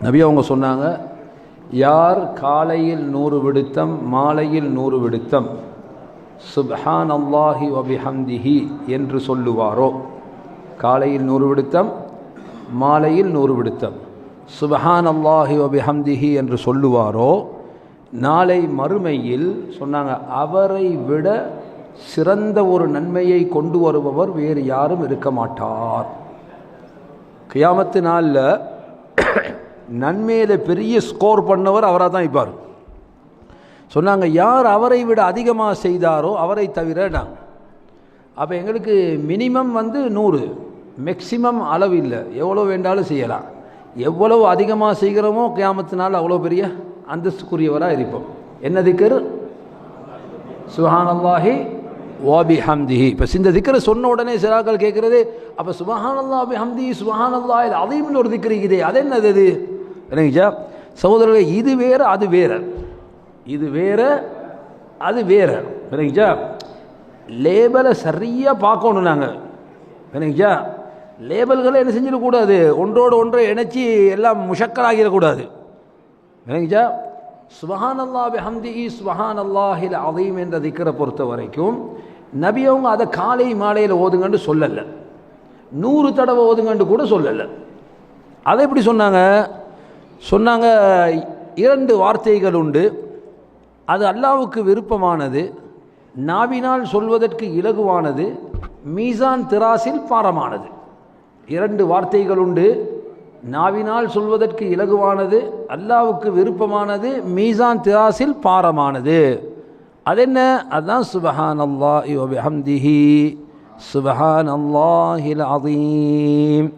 நபி அவங்க சொன்னாங்க, யார் காலையில் 100 விடுத்தம் மாலையில் 100 விடுத்தம் சுப்ஹான் அல்லாஹி வபிஹம்திஹி என்று சொல்லுவாரோ, காலையில் 100 விடுத்தம் மாலையில் 100 விடுத்தம் சுப்ஹான் அல்லாஹி வபிஹம்திஹி என்று சொல்லுவாரோ, நாளை மறுமையில் சொன்னாங்க அவரை விட சிறந்த ஒரு நன்மையை கொண்டு வருபவர் வேறு யாரும் இருக்க மாட்டார். கியாமத்து நாளில் நன்மையில் பெரிய ஸ்கோர் பண்ணவர் அவராக தான் இருப்பார். சொன்னாங்க, யார் அவரை விட அதிகமாக செய்தாரோ அவரை தவிர நாங்கள். அப்போ எங்களுக்கு மினிமம் 100, மேக்சிமம் அளவு இல்லை, எவ்வளோ வேண்டாலும் செய்யலாம். எவ்வளவு அதிகமாக செய்கிறோமோ கியாமத்தினால் அவ்வளோ பெரிய அந்தஸ்துக்குரியவராக இருப்போம். என்ன திக்ர்? சுப்ஹானல்லாஹி வபிஹம்திஹி. இப்போ இந்த திக்ரை சொன்ன உடனே சிலாக்கள் கேட்குறது, அப்போ சுப்ஹானல்லாஹி வபிஹம்திஹி சுப்ஹானல்லாஹி அஸீம்னு ஒரு திக்ர் இருக்குதே, அது என்னது? அது இல்லைங்கச்சா சகோதரர்களே, இது வேறு அது வேறு, இது வேறு அது வேறு. இல்லைங்கச்சா லேபலை சரியாக பார்க்கணும் நாங்கள். இல்லைங்கச்சா லேபல்களை என்ன செஞ்சிடக்கூடாது, ஒன்றோடு ஒன்றை இணைச்சி எல்லாம் முஷக்கலாகிடக்கூடாது. இல்லைங்கச்சா சுப்ஹானல்லாஹி வபிஹம்திஹி சுப்ஹானல்லாஹில் அஸீம் என்ற திக்ரை பொறுத்த வரைக்கும் நபி அவங்க அதை காலை மாலையில் ஓதுங்கன்னு சொல்லலை, 100 தடவை ஓதுங்கன்னு கூட சொல்லலை. அதை எப்படி சொன்னாங்க? சொன்னாங்க 2 வார்த்தைகள் உண்டு, அது அல்லாஹ்வுக்கு விருப்பமானது, நாவினால் சொல்வதற்கு இலகுவானது, மீசான் திராசில் பாரமானது. 2 வார்த்தைகள் உண்டு, நாவினால் சொல்வதற்கு இலகுவானது, அல்லாஹ்வுக்கு விருப்பமானது, மீசான் திராசில் பாரமானது. அதென்ன? அதுதான் சுப்ஹானல்லாஹி வபிஹம்திஹி சுப்ஹானல்லாஹில் அஸீம்.